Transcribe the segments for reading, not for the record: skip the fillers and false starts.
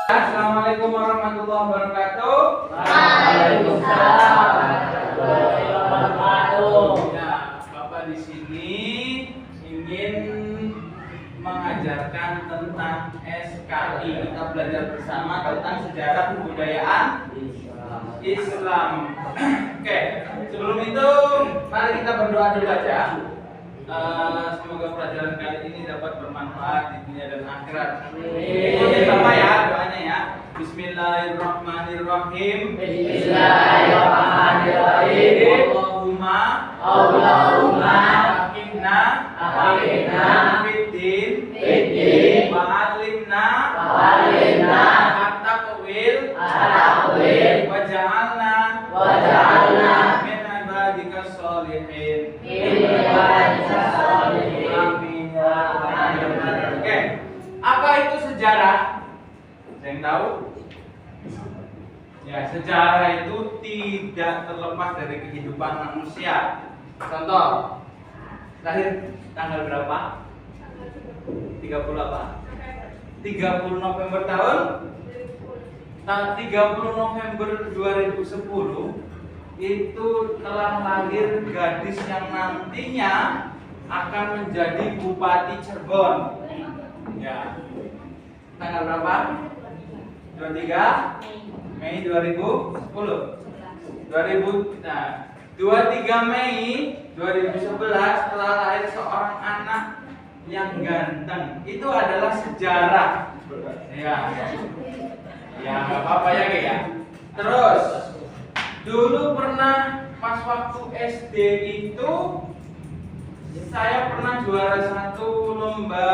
Assalamualaikum warahmatullahi wabarakatuh. Waalaikumsalam warahmatullahi wabarakatuh. Ya, Bapak di sini ingin mengajarkan tentang SKI. Kita belajar bersama tentang sejarah kebudayaan Islam. Oke, sebelum itu mari kita berdoa dulu aja. Semoga pelajaran kali ini dapat bermanfaat di dunia dan akhirat. Amin. Bapak ya, doanya ya. Bismillahirrahmanirrahim. Bismillahirrahmanirrahim. Allahumma Akhirna Fiddin Wa'alimna At-taqwil Waja'alna Min ibadika sholihin. Amin. Oke, apa itu sejarah? Ada yang tahu? Ya, sejarah itu tidak terlepas dari kehidupan manusia. Contoh, lahir tanggal berapa? 30 apa? 30 November tahun 30 November 2010 itu telah lahir gadis yang nantinya akan menjadi Bupati Cirebon. Ya. Tanggal berapa? 23 Mei 2010. 23 Mei 2011 telah lahir seorang anak yang ganteng. Itu adalah sejarah. Ya. Ya, nggak apa-apa ya, Kak ya. Terus dulu pernah pas waktu SD itu saya pernah juara satu lomba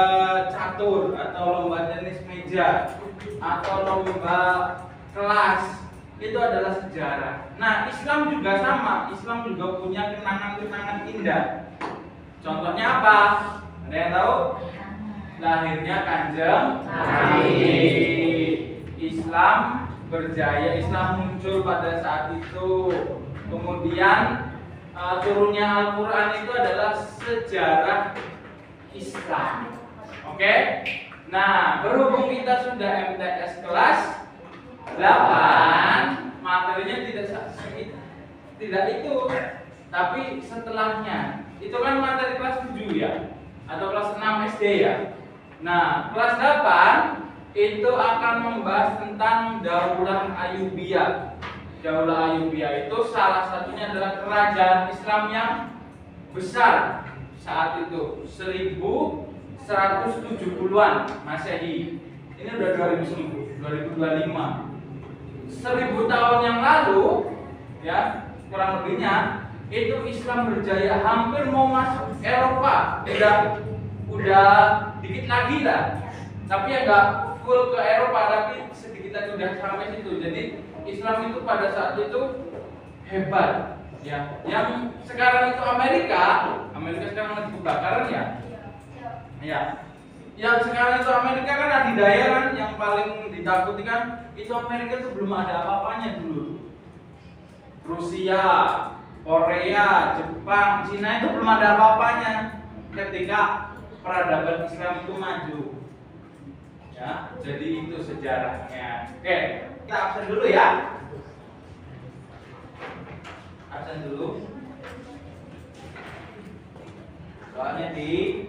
catur atau lomba tenis meja atau lomba kelas. Itu adalah sejarah. Nah, Islam juga sama. Islam juga punya kenangan-kenangan indah. Contohnya apa? Ada yang tahu? Lahirnya Kanjeng Nabi. Islam berjaya, Islam muncul pada saat itu. Kemudian turunnya Al-Quran itu adalah sejarah Islam. Oke? Nah, berhubung kita sudah MTS kelas 8, materinya tidak itu, tapi setelahnya. Itu kan materi kelas 7 ya, atau kelas 6 SD ya. Nah, kelas 8 itu akan membahas tentang Daulah Ayyubiyah. Daulah Ayyubiyah itu salah satunya adalah kerajaan Islam yang besar saat itu, 1170-an Masehi. Ini udah 2025. 1000 tahun yang lalu, ya kurang lebihnya, itu Islam berjaya hampir mau masuk Eropa. Udah dikit lagi lah. Tapi ya nggak full ke Eropa, tapi sedikit lagi udah sampai situ. Jadi Islam itu pada saat itu hebat, ya. Yang sekarang itu Amerika sekarang lagi kebakaran ya. Ya. Yang sekarang itu Amerika kan adidaya kan, yang paling ditakuti kan itu Amerika itu belum ada apa-apanya dulu. Rusia, Korea, Jepang, Cina itu belum ada apa-apanya ketika peradaban Islam itu maju. Ya, jadi itu sejarahnya. Oke, kita absen dulu ya. Absen dulu. Soalnya di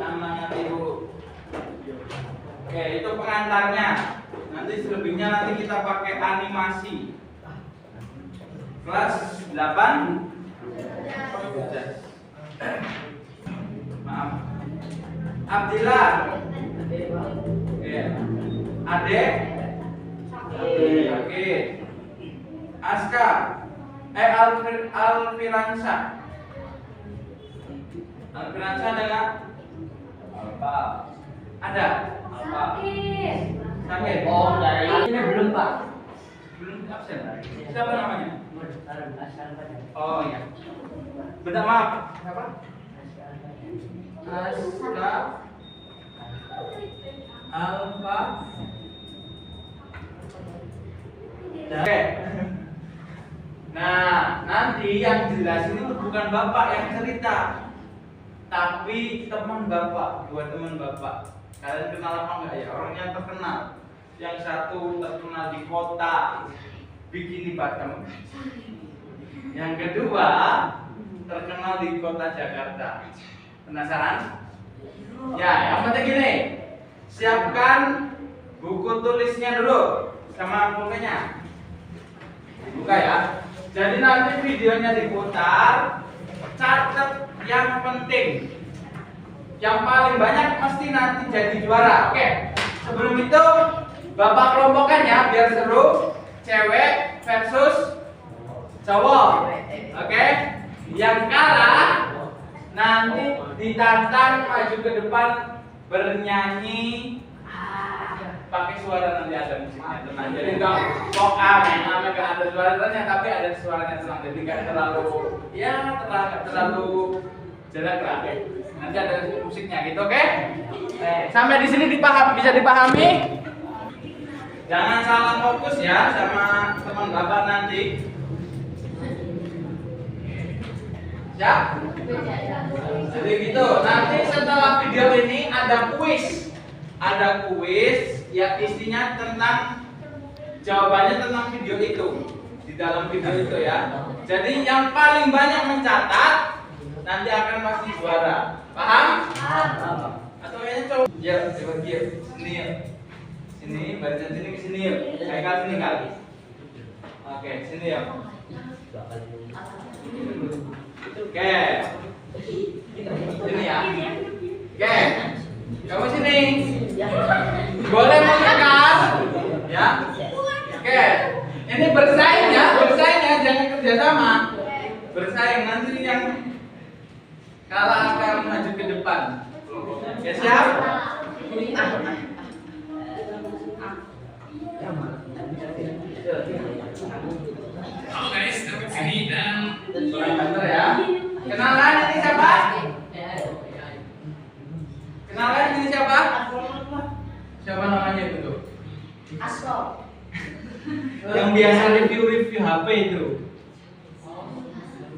amanat ibu. Oke, itu pengantarnya. Nanti selebihnya nanti kita pakai animasi. Kelas 8. Maaf. Abdillah. Oke. Adek. Oke. Aska. Alfiransa. Alfiransa ada nggak? Apa? Ada. Apa? Sakit. Oh, dari ini belum, Pak. Belum absen. Siapa namanya? Oh iya. Benar, maaf. Siapa? Aska Alfa. Oke. Nah, nanti yang jelas itu bukan bapak yang cerita, tapi teman bapak, buat teman bapak. Kalian kenal apa enggak ya? Orangnya terkenal. Yang satu terkenal di kota Bikini Bottom. Yang kedua terkenal di kota Jakarta. Penasaran? Ya, yang penting gini. Siapkan buku tulisnya dulu sama pulpennya. Buka ya. Jadi nanti videonya diputar, catat yang penting. Yang paling banyak mesti nanti jadi juara. Oke. Sebelum itu Bapak kelompokkan ya biar seru. Cewek versus cowok. Oke. Yang kalah nanti ditantang maju ke depan bernyanyi pakai suara, nanti ada musiknya, tenang. Jadi enggak kok ame enggak ada suaranya, tapi ada suaranya, tenang. Jadi enggak terlalu terlalu jelek lah. Nanti ada musiknya gitu, oke? Sampai di sini bisa dipahami? Jangan salah fokus ya sama teman Bapak nanti. Siap? Jadi gitu. Nanti setelah video ini ada kuis. Ada kuis yang isinya tentang jawabannya tentang video itu. Di dalam video itu ya. Jadi yang paling banyak mencatat nanti akan pasti juara. Paham? Paham. Atau kayaknya coba ya, sini ya. Sini, barisan sini ke sini yuk. Kal sini kali. Oke, sini ya. Oke. Sini ya. Oke. Kamu sini. Boleh mendekat. Ya. Oke. Ini bersaing ya, jangan kerjasama. Bersaing, nanti yang kalah akan maju ke depan. Ya siap? Halo guys, dapat sini dan Bentar ya. Kenalan ini siapa? Kenalan ini siapa? Siapa namanya itu tuh? Asko. Yang biasa review HP itu.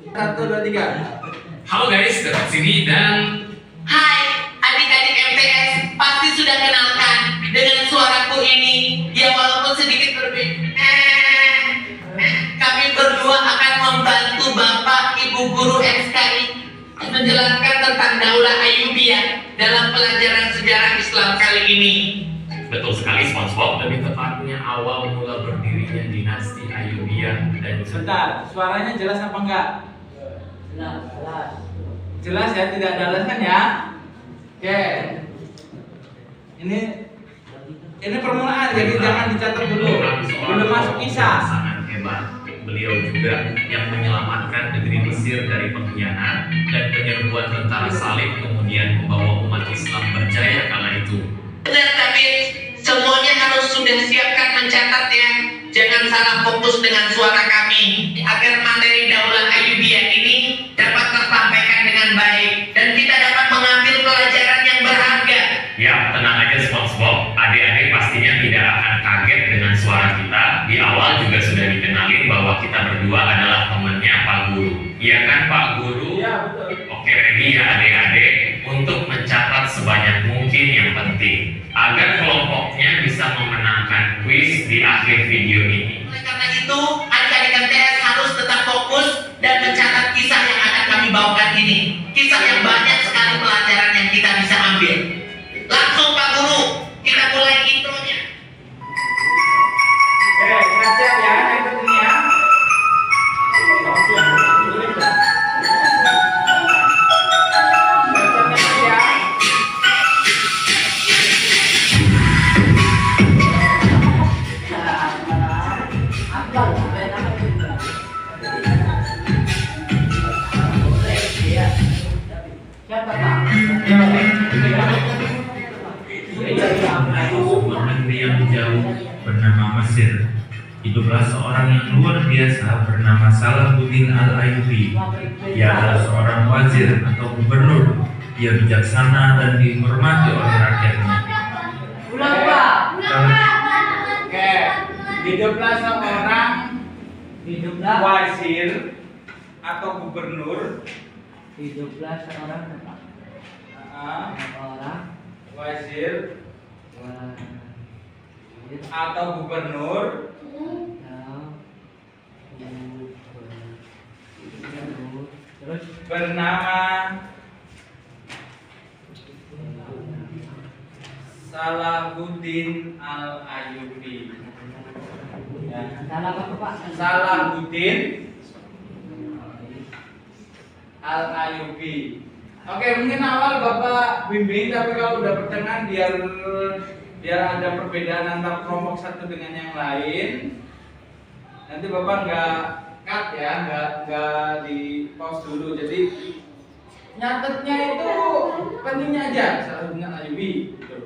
1, 2, 3. halo guys, dapat sini dan Hai, adik-adik MTS, pasti sudah kenalkan dengan suaraku ini, ya walaupun sedikit berbeda. Kami berdua akan membantu Bapak Ibu Guru SKI menjelaskan tentang Daulah Ayyubiyah dalam pelajaran sejarah Islam kali ini. betul sekali SpongeBob, lebih tepatnya awal mula berdirinya dinasti Ayyubiyah dan Sebentar, suaranya jelas apa enggak? Jelas. Jelas ya, tidak ada alasan ya. Oke. Ini permulaan, jadi jangan dicatat dulu. Belum masuk kisah. sangat hebat. Beliau juga yang menyelamatkan negeri Mesir dari pengkhianat dan penyerbuan tentara salib, kemudian membawa umat Islam berjaya kala itu. Benar, tapi semuanya harus sudah siapkan mencatatnya. Jangan salah fokus dengan suara kami agar materi Daulah Ayyubiyah ini dapat tersampaikan dengan baik dan kita dapat mengambil pelajaran yang berharga. Ya, tenang aja SpongeBob. Adik-adik pastinya tidak akan kaget dengan suara kita. Di awal juga sudah dikenalin bahwa kita berdua adalah temannya Pak Guru. Iya kan Pak Guru? Iya, betul. Oke, ready ya adik-adik untuk mencatat sebanyak mungkin yang penting agar kelompoknya bisa memenangkan kuis di akhir video ini. Oleh karena itu, adik-adik MTS harus tetap fokus dan mencatat kisah yang akan kami bawakan ini. Kisah yang banyak sekali pelajaran yang kita bisa ambil. Langsung Pak Guru, kita mulai intronya. Oke, kita siap ya, ikut ini ya. Siapa Pak? Sebuah negeri yang jauh bernama Mesir, hiduplah seorang yang luar biasa bernama Salahuddin Al-Ayyubi. Ia adalah seorang wazir atau gubernur. Ia bijaksana dan dihormati oleh rakyatnya. Ulang Pak. Oke, hiduplah seorang wazir atau gubernur. Hiduplah seorang Ah, wazir atau gubernur Terus bernama Salahuddin Al-Ayyubi. Ya. salah apa Pak? Salahuddin Al-Ayyubi. Oke, mungkin awal Bapak bimbing, tapi kalau udah pertengahan biar ada perbedaan antara kelompok satu dengan yang lain. Nanti Bapak nggak cut ya, nggak di pause dulu. Jadi nyatetnya itu pentingnya aja Salahuddin Al-Ayyubi. Gitu.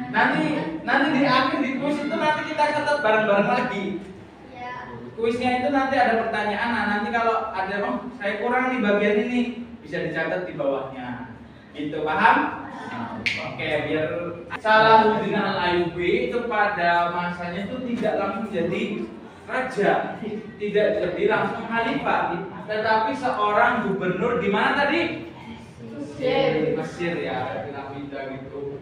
Nanti di akhir di kuis itu nanti kita catat bareng-bareng lagi. Kuisnya itu nanti ada pertanyaan. Nah, nanti kalau ada saya kurang nih bagian ini bisa dicatat di bawahnya. Gitu, paham? Oke, biar Salahuddin Al-Ayyubi itu pada masanya itu tidak langsung jadi raja, tidak jadi langsung khalifah, tetapi seorang gubernur di mana tadi? Mesir ya, piramida gitu.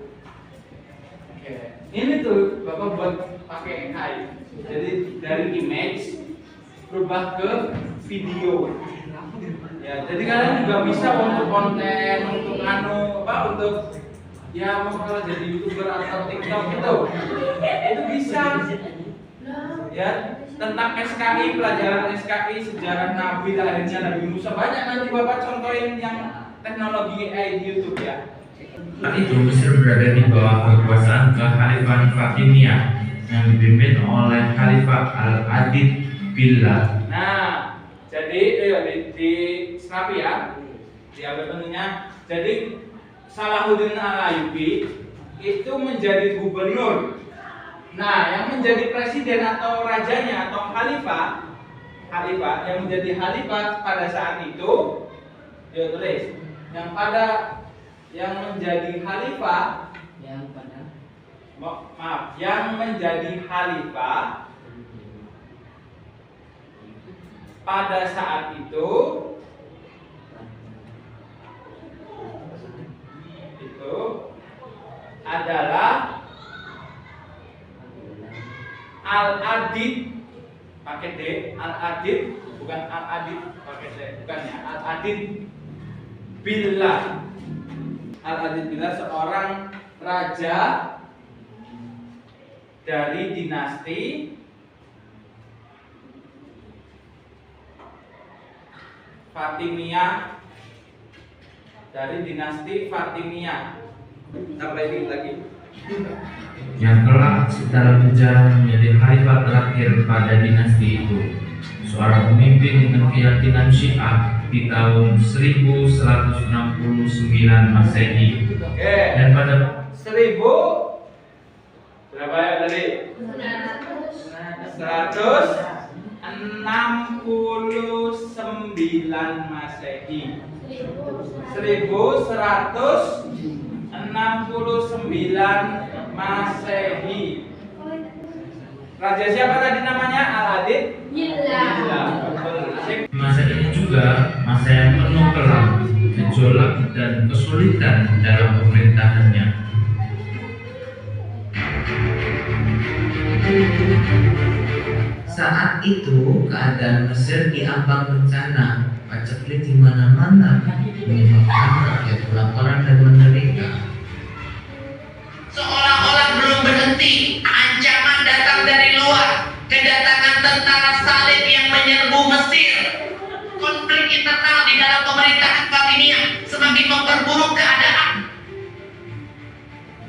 Oke, ini tuh Bapak buat pakai AI. Jadi dari image berubah ke video. Ya, jadi kalian juga bisa untuk konten, untuk untuk ya mau kalau jadi YouTuber atau TikTok itu bisa. Ya, tentang SKI, pelajaran SKI, sejarah Nabi, lahirnya Nabi Musa, banyak nanti Bapak contohin yang teknologi AI di YouTube ya. Saat itu Mesir berada di bawah kekuasaan Kekhalifahan Fatimiyah yang dipimpin oleh Khalifah Al-Adid Billah. Nah, jadi di Snapi ya, diambil menunya. Jadi Salahuddin Al-Ayyubi itu menjadi gubernur. Nah, yang menjadi presiden atau rajanya atau khalifah yang menjadi khalifah pada saat itu, dia tulis yang menjadi khalifah yang menjadi khalifah pada saat itu adalah Al-Adid pakai D, Al-Adid bukan Al-Adid pakai D, bukan ya, Al-Adid Billah. Al-Adid Billah seorang raja dari dinasti Fatimiyah, Tambah ini lagi. Yang kelak secara berjalan menjadi khalifah terakhir pada dinasti itu, seorang pemimpin dengan keyakinan Syiah di tahun 1169 Masehi. Dan pada 1000 berapa ya tadi? 169 Masehi. 1169 Masehi. Raja siapa tadi namanya? Al-Adid Billah. masa ini juga masa yang penuh kelam, gejolak dan kesulitan dalam pemerintahannya. Saat itu keadaan Mesir diambang bencana, paceklik di mana-mana, menyebabkan rakyat kelaparan dan menderita. Seolah-olah belum berhenti, ancaman datang dari luar, kedatangan tentara salib yang menyerbu Mesir. Konflik internal di dalam pemerintahan Fatimiyah semakin memperburuk keadaan.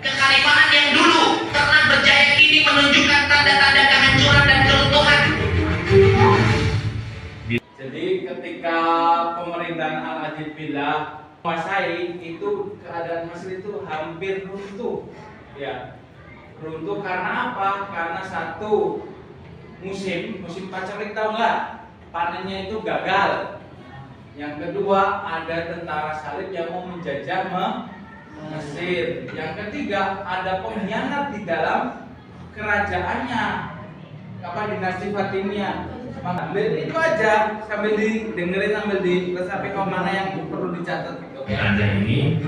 Kekhalifahan yang dulu pernah berjaya kini menunjukkan tanda-tanda kehancuran dan keruntuhan. Jadi ketika pemerintahan Al-Adid Billah menguasai itu, keadaan Mesir itu hampir runtuh. Ya, runtuh karena apa? Karena satu, musim paceklik tahu nggak? Panennya itu gagal. Yang kedua, ada tentara salib yang mau menjajah Mesir. Yang ketiga, ada pengkhianat di dalam kerajaannya, dinasti Fatimiyah. Ambil itu aja, sambil didengerin, sambil sampai ke mana yang perlu dicatat gitu. Anda ini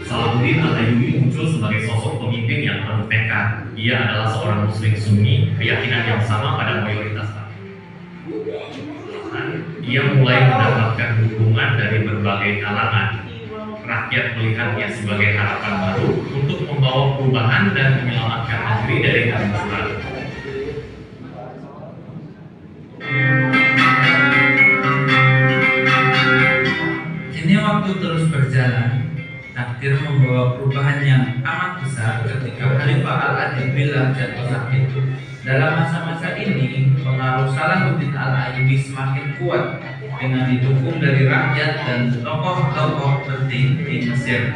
Salahuddin Al-Ayyubi muncul sebagai sosok pemimpin yang penuh tekad. Ia adalah seorang Muslim Sunni, keyakinan yang sama pada mayoritas rakyat. Ia mulai mendapatkan dukungan dari berbagai kalangan. Rakyat melihatnya sebagai harapan baru untuk membawa perubahan dan menyelamatkan negeri dari kehancuran. Kini waktu terus berjalan. Takdir membawa perubahan yang amat besar ketika Khalifah Al-Adil Billah jatuh sakit. Dalam masa-masa ini, pengaruh Salahuddin Al-Ayyubi semakin kuat dengan didukung dari rakyat dan tokoh-tokoh penting di Mesir,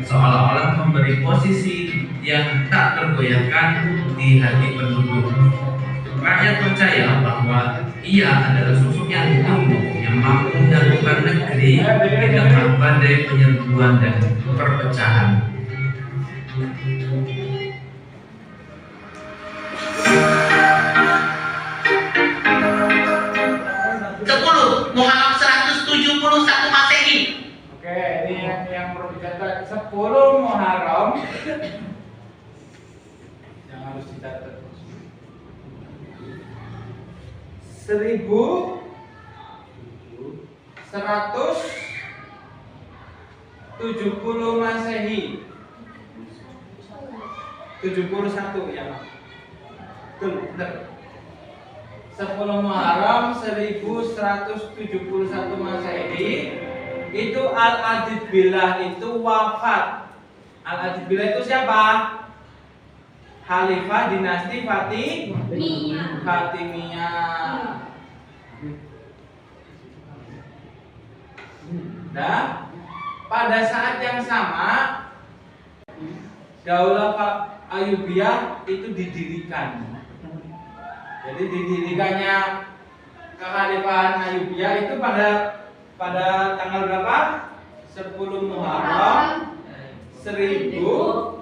seolah-olah memberi posisi yang tak tergoyahkan di hati penduduk. Rakyat percaya bahwa ia adalah sosok yang tangguh yang mampu menyatukan negeri di tengah badai penyerbuan dan perpecahan. Muharram 171 Masehi. Oke, ini yang perlu dicatat 10 Muharram yang harus dicatat. 1170 Masehi. 71 ya. Betul, benar. 10 Muharram 1171 Masehi itu Al-Adil Billah itu wafat. Al-Adil Billah itu siapa? Khalifah dinasti Fatimiyah. Nah, pada saat yang sama Daulah Ayyubiyah itu didirikan. Jadi didirikannya kekhalifahan Ayyubiyah itu pada tanggal berapa? 10 Muharram 1171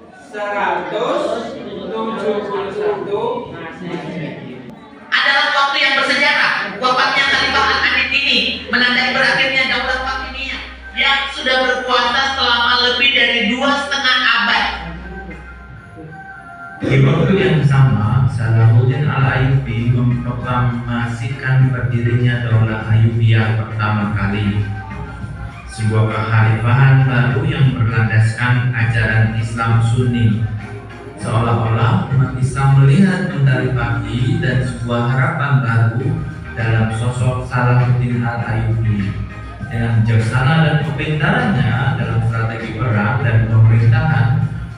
Adalah waktu yang bersejarah. Wafatnya Khalifah Al-Adil ini menandai berakhirnya Daulah Fatimiyah yang sudah berkuasa selama lebih dari 2,5 abad. Di waktu yang sama, Salahuddin Al-Ayyubi memproklamasikan berdirinya Daulah Ayyubiyah pertama kali. Sebuah kekhalifahan baru yang berlandaskan ajaran Islam Sunni. Seolah-olah umat Islam melihat mentari pagi dan sebuah harapan baru dalam sosok Salahuddin Al-Ayyubi. Dengan bijaksana dan kepintarannya dalam strategi perang dan pemerintahan,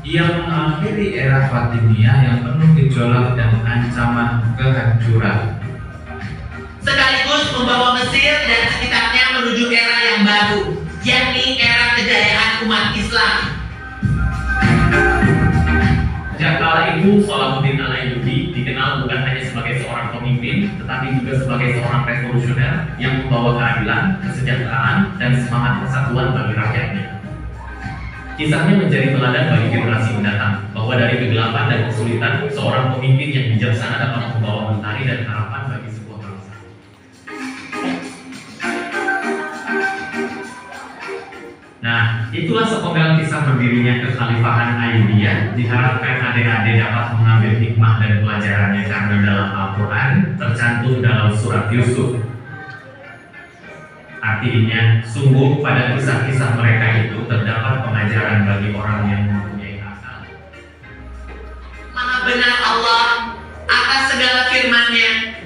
ia mengakhiri era Fatimiyah yang penuh gejolak dan ancaman kehancuran. Sekaligus membawa Mesir dan sekitarnya menuju era yang baru, yakni era kejayaan umat Islam. Sejak kala itu, Salahuddin Al-Ayyubi dikenal bukan hanya sebagai seorang pemimpin, tetapi juga sebagai seorang revolusioner yang membawa keadilan, kesejahteraan, dan semangat persatuan bagi rakyatnya. Kisahnya menjadi teladan bagi generasi mendatang bahwa dari kegelapan dan kesulitan, seorang pemimpin yang bijaksana dapat membawa mentari dan harapan bagi sebuah bangsa. Nah, itulah sepenggal kisah berdirinya kekhalifahan Ayyubiyah. Diharapkan adik-adik dapat mengambil hikmah dan pelajarannya karena dalam Al-Quran tercantum dalam surat Yusuf. Artinya, sungguh pada kisah-kisah mereka itu terdapat pengajaran bagi orang yang mempunyai akal. Maha benar Allah atas segala firman-Nya.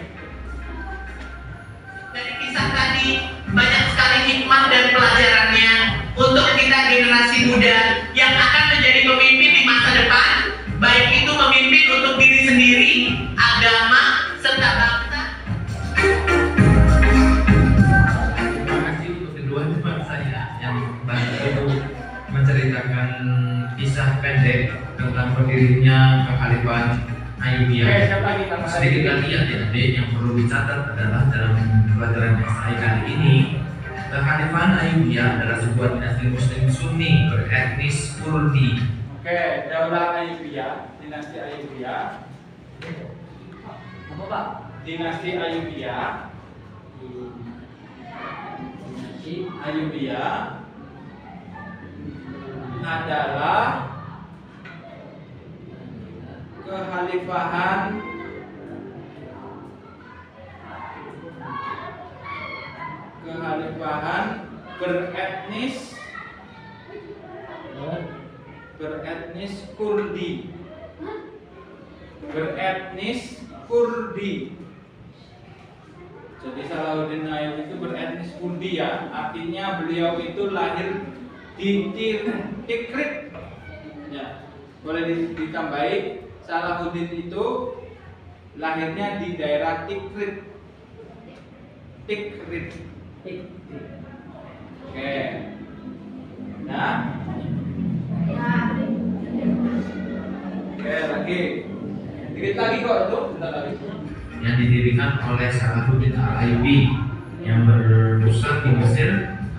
Dari kisah tadi banyak sekali hikmah dan pelajarannya untuk kita generasi muda yang akan menjadi pemimpin di masa depan, baik itu memimpin untuk diri sendiri, agama, serta bangsa. Menceritakan kisah pendek tentang berdirinya kekhalifahan Ayyubiyah. Sedikit lagi adik-adik yang perlu dicatat adalah dalam pelajaran SI kali ini, kekhalifahan Ayyubiyah adalah sebuah dinasti Muslim Sunni beretnis Kurdi. Oke, Daulah Ayyubiyah, dinasti Ayyubiyah. Apa Pak? Dinasti Ayyubiyah. Dinasti Ayyubiyah adalah kehalifahan beretnis Kurdi. Beretnis Kurdi. Jadi Salahuddin Ayyubi itu beretnis Kurdi ya. Artinya beliau itu lahir di Tikrit. Ya, boleh ditambahi Salahuddin itu lahirnya di daerah Tikrit. Tikrit. Oke. Nah. Oke, lagi. Dikit lagi kok itu, bentar lagi. Yang didirikan oleh Salahuddin Al-Ayyubi yang berpusat di Mesir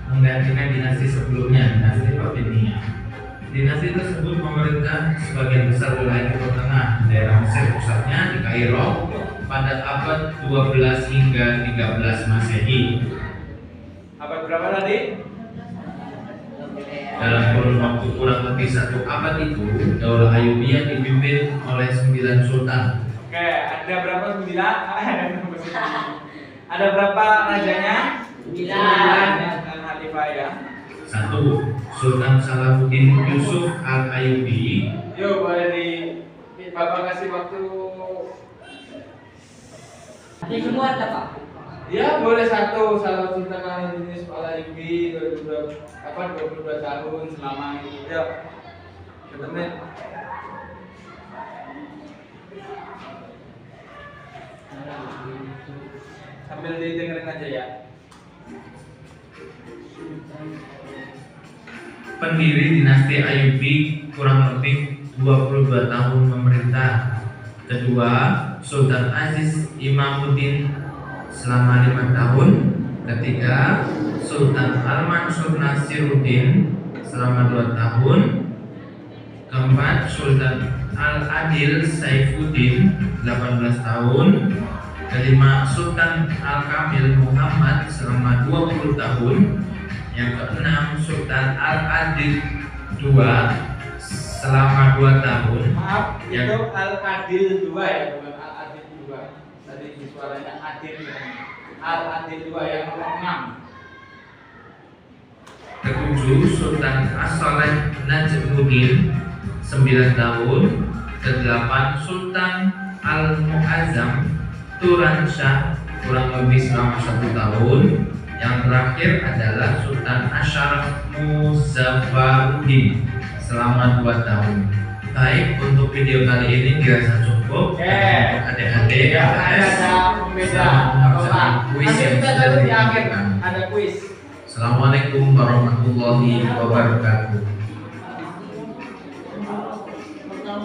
menggantikan dinasti sebelumnya, dinasti Fatimiyah. Dinasti tersebut memerintah sebagian besar wilayah Timur Tengah, daerah Mesir pusatnya di Kairo pada abad 12 hingga 13 Masehi. Abad berapa tadi? Dalam kurun waktu kurang lebih 1 abad itu, Daulah Ayyubiyah dipimpin oleh 9 sultan. Oke, ada berapa 9? Ada berapa rajanya? 9 khalifah ya. 1. Sultan Salahuddin Yusuf Al-Ayyubi. Yuk, boleh di Bapak kasih waktu. Ini semua ada Pak. Ya, boleh 1. Salahuddin Yusuf Al-Ayyubi 22 tahun selama ini. Yuk. Ketemu. Sambil didengerin aja ya. Pendiri dinasti Ayyubi kurang lebih 22 tahun memerintah. Kedua, Sultan Aziz Imamuddin selama 5 tahun. Ketiga, Sultan Al-Mansur Nasiruddin selama 2 tahun. Keempat, Sultan Al-Adil Saifuddin 18 tahun. Kelima, Sultan Al-Kamil Muhammad selama 20 tahun. Yang keenam, Sultan Al-Adil II selama 2 tahun. Maaf, Yang itu Al-Adil 2 ya, bukan Al-Adil 2. Tadi suaranya Adil ya. Al-Adil 2 yang ke-6. ketujuh, Sultan As-Saleh Najmuddin 9 tahun. Kedelapan, Sultan Al-Mu'azzam Turan Shah kurang lebih selama 1 tahun. Yang terakhir adalah Sultan Asyaraf Muzaffaruddin selama 2 tahun. Baik, untuk video kali ini dirasa cukup. Adik-adik Ada pembeda kuis yang kita sudah dulu di akhir diberikan. ada kuis. Assalamualaikum warahmatullahi wabarakatuh.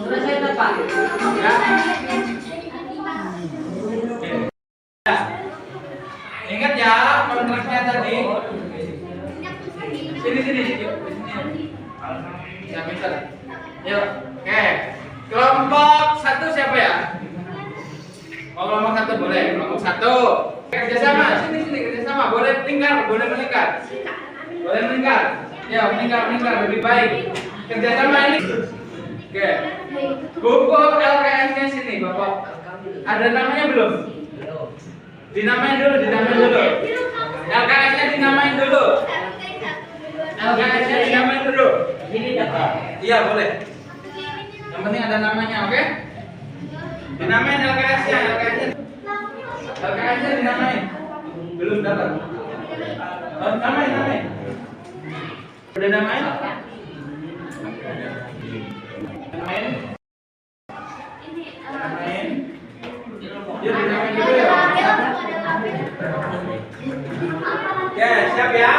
Sudah saya Pak. Ya. Ingat ya kontraknya tadi. Sini. Ya, pintar. Yuk. Oke. Kelompok 1 siapa ya? Oh, kelompok 1 boleh. Kelompok 1. Kerjasama. Sini kerjasama. Boleh melingkar. Boleh melingkar. Ya, melingkar lebih baik. Kerjasama ini. Oke. Buku LKS-nya sini, Bapak. Ada namanya belum? Dinamain dulu. LKS-nya dinamain dulu. Ini dapat. Iya, boleh. Yang penting ada namanya, oke? Dinamain LKS-nya. LKS-nya dinamain. Belum dapat. Namain. Udah namain? Namain. Yuk, dinamain dulu ya. Oke, siap ya?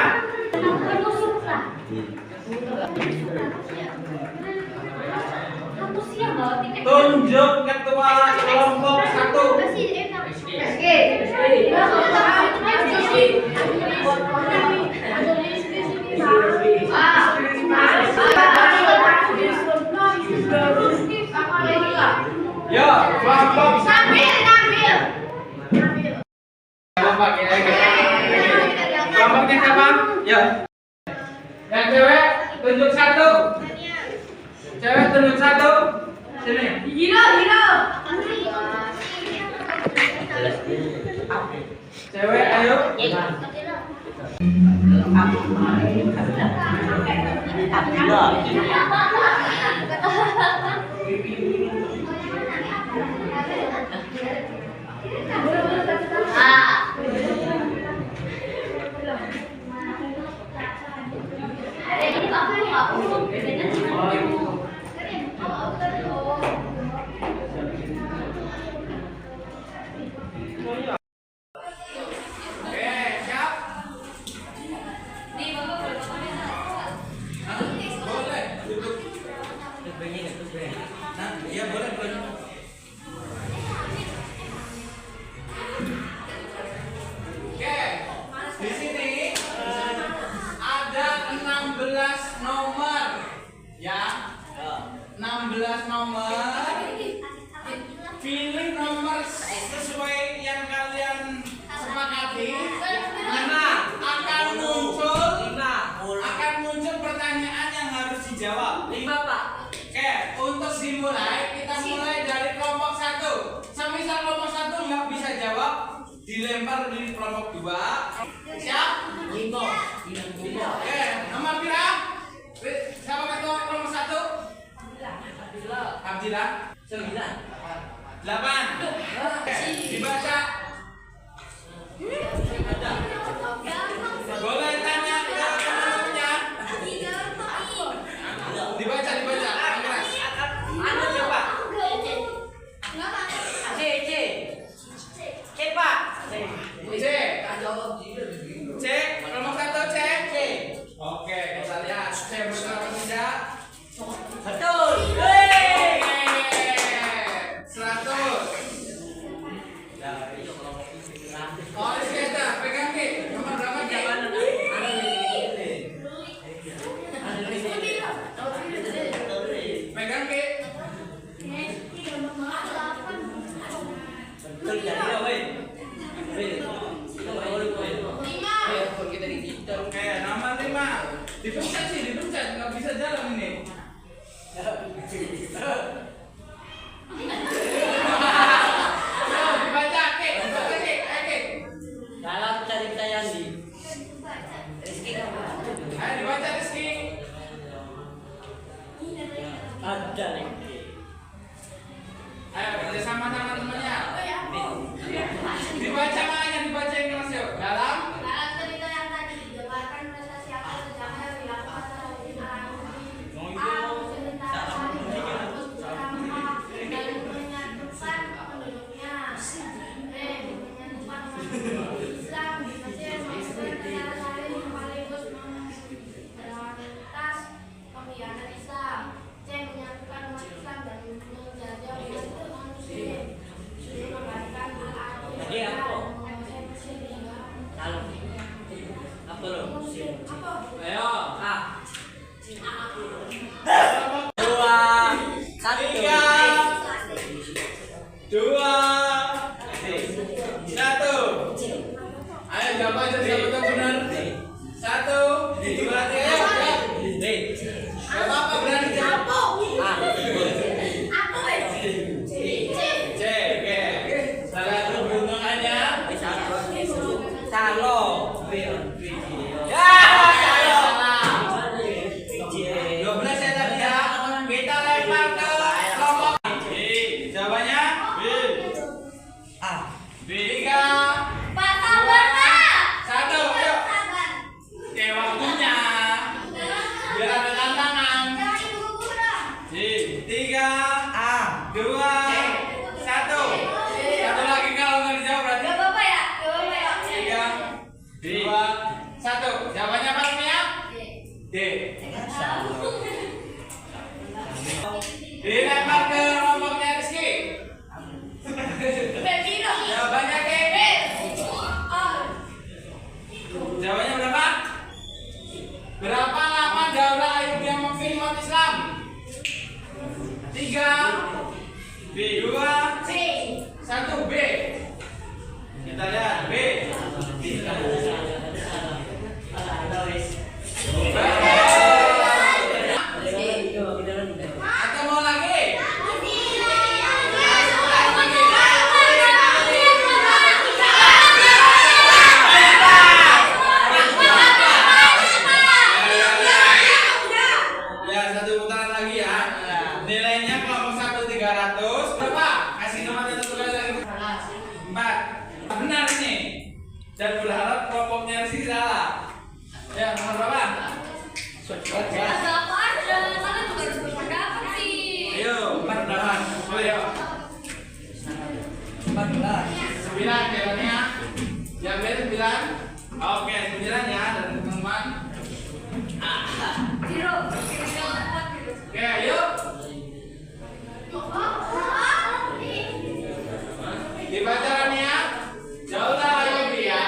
Tunjuk ketua kelompok 1. Yo, kelompok kelompoknya siapa? Ya. Yang cewek tunjuk 1. Cewek tunjuk satu. Sini. Hiro. Cewek ayo. Oke, siap. Boleh. Duduk. Nah, iya boleh. Oke, di sini ada 16 nomor, ya. 16 nomor. Pilih nomor sesuai yang kalian sepakati. Mana akan muncul pertanyaan yang harus dijawab. 5 Pak. Oke, untuk dimulai kita mulai dari kelompok 1. Semisal kelompok 1 nggak bisa jawab, dilempar di kelompok 2. Siap? 5. Oke, nomor berapa? Siapa ketua kelompok 1? Abdillah. 8. Oke, dibaca. Boleh tanya ke teman-temannya. Dibaca. Keras. Anu coba. C Pak. C. Kelompok 1 C. Oke, kita lihat C betul atau tidak. Betul. 100. Oh, kita pegang Ki. Nomor berapa Ki? Pegang Ki. Oke, nomor 5. Dipencet, nggak bisa jalan ini. Dibaca Ki. Dalam cari Sayandi. Rizky. Ayo dibaca Rizky. Ada nih. Ayo kerja sama teman-temannya. Dibaca makanya dibaca yang keras yuk. Dalam cerita yang tadi dijabarkan prestasi apa sejarah yang dilakukan oleh ayo. Dua, satu. Ayo jawab aja siapa betul benar. 1, 2, 3. Gak apa-apa berani jawab. C. Oke. Salah satu peruntungannya. Calo. Ya, salah. 12 ya tadi ya. Kita lempar ke kelompok B. Jawabannya B. B. 3, 1. Ayo. Oke, waktunya. Biar ada tantangan. 3, 2, 1. Satu lagi kalau nggak dijawab berarti 3, 2, 1. Jawabannya apa namanya? D. Dilempar ke kelompoknya Rizky. Jawabannya K. Jawabannya berapa? Berapa lama Daulah Ayyubi yang memimpin umat Islam? 3, 2, 1. B. Kita lihat B. kelompoknya Rizky salah. Ya, nomor berapa? Ada apa aja? Kalian juga harus berpendapat sih. Ayo, 14. Ayo. 14. 9 jawabannya. Yang benar 9. Oke, 9 ya dari teman-teman. Zero. Oke, ayo. Dibaca Rania. Jauhlah Ayubia.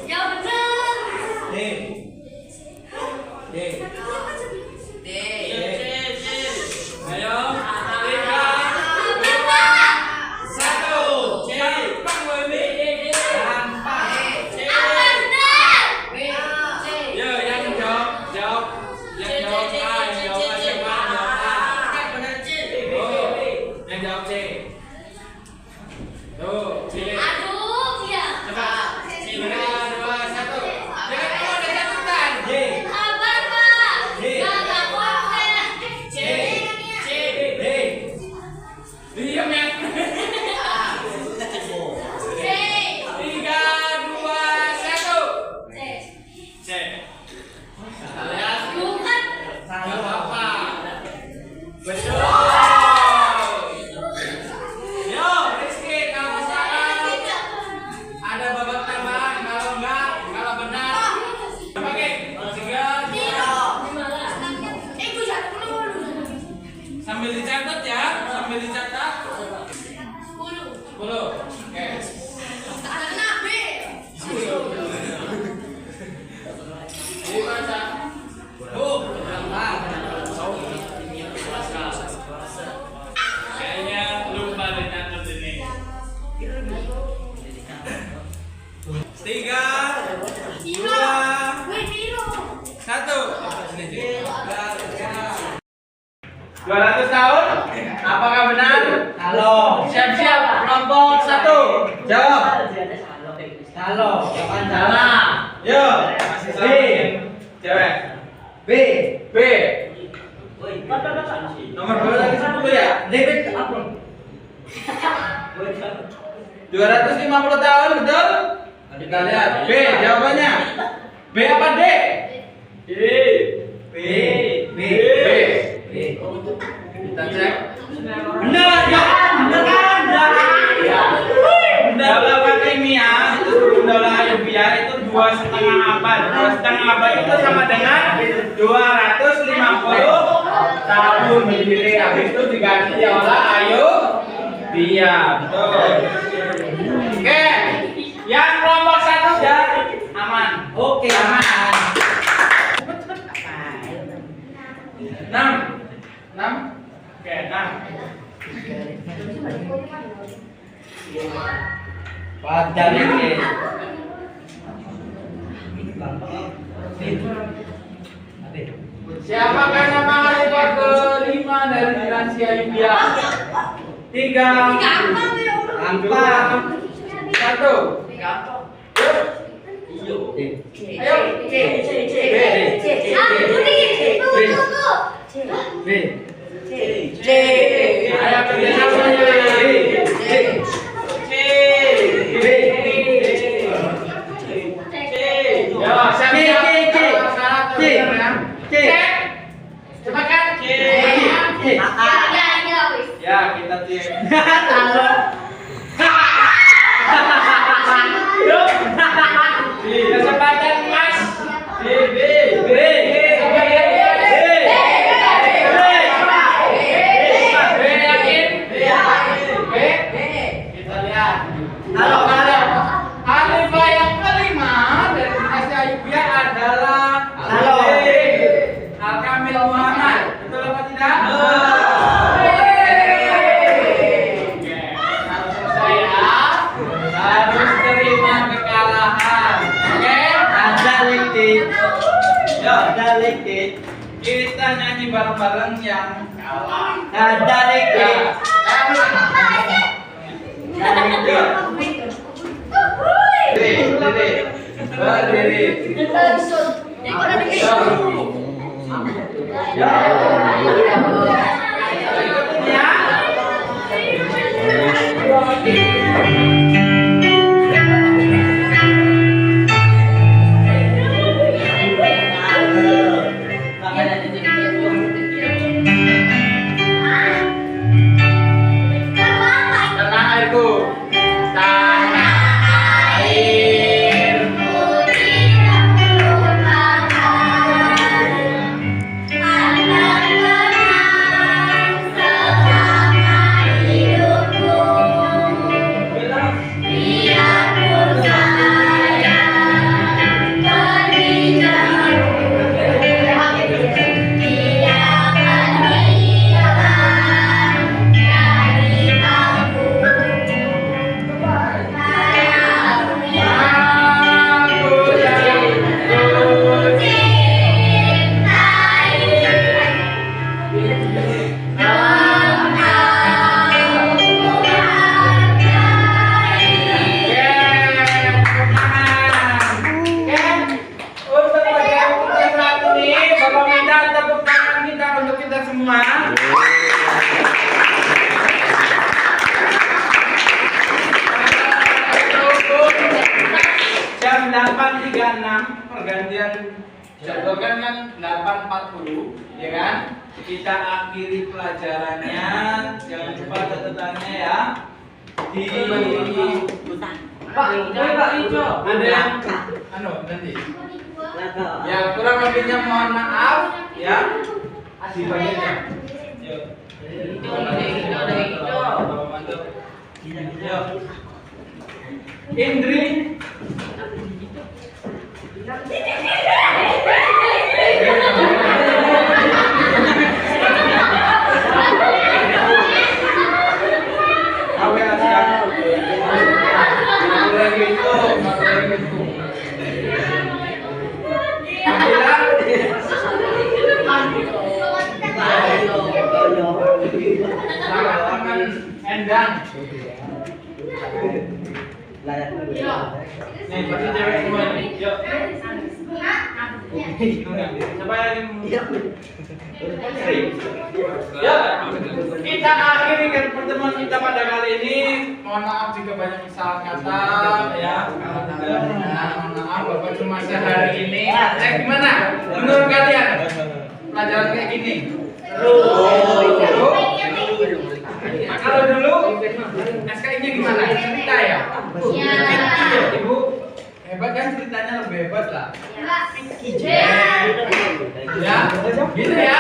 Ya benar. Ayo, 3, 2, 1. Gampang loh ini. Gampang. Yo, yang jawab. Yang jawab A, yang jawab A, siapa? Oh, yang jawab C. Tuh, pilih. Aduh, ya. Coba. 3, 2, 1. Jangan kamu ada catatan. Sabar, Pak. Gak konsen. C. Diam ya. 3, 2, 1. C. Lihat. Bukan. Gak apa-apa. Betul. Yo, Rizky, kalau salah ada babak tambahan. Kalau enggak, kalau benar. Oke, 3, 2. Gue jatuh dulu. Sambil dicatat ya, sambil dicatat. 10. 10. Oke. Karena B. Dibaca. Kayaknya lupa deh nyatet ini. 3, 2, Gue biru. 1. 200 tahun. Apakah benar? Halo. Siap-siap kelompok 1. Jawab. Halo. Salah. Yo, masih B. Cewek. B. B. Nomor berapa tadi sebut ya? David apa? 250 tahun, betul? Kita lihat. B jawabannya. B apa D? B. B. B. B. Kita cek. Benar ya? Benar Ya. Daulah Fatimiyah itu sebelum Daulah Ayyubiyah itu 2,5 abad. 2,5 abad itu sama dengan 250 tahun berdiri. Habis itu diganti Daulah Ayyubiyah. Betul. Oke. Yang kelompok 1 sudah aman. Oke. Aman. 6. 6. Oke, 6. Padahal ini. Siapakah nama khalifah kelima dari dinasti Ayyubiyah? 3, Gampang ya. 2, 1. Ayo. Ayo kerjasama. Ya, siap-siap. Cepat. Ya, kita cek. Kesempatan Mas. B. Yakin? B. Kita lihat. Halo. Khalifah yang kelima dari dinasti Ayyubiyah adalah Al-Kamil Muhammad. Betul apa tidak? Oke, harus selesai ya. Harus terima kekalahan. Oke? Ada likit. Kita nyanyi bareng-bareng yang kalah. Ada likit. Berdiri. Ikutin ya. Tanah airku. Tanah airku. Jam 8.36 pergantian jadwalkan kan 8.40 ya kan? Kita akhiri pelajarannya. Jangan lupa catatannya ya. Di Pak Ijo ada yang nanti. Ya kurang lebihnya mohon maaf ya. Dibaginya. Yuk. Indri. Endang. Nih, pasti cewek semua nih. Yuk. Siapa yang Ya, kita akhiri kan pertemuan kita pada kali ini. Mohon maaf jika banyak salah kata ya. Mohon maaf Bapak cuma sehari ini. Gimana? Menurut kalian pelajaran kayak gini? Kalau dulu SKI-nya gimana? Cerita ya? Ibu hebat kan, ceritanya lebih hebat lah. Ya, gitu ya.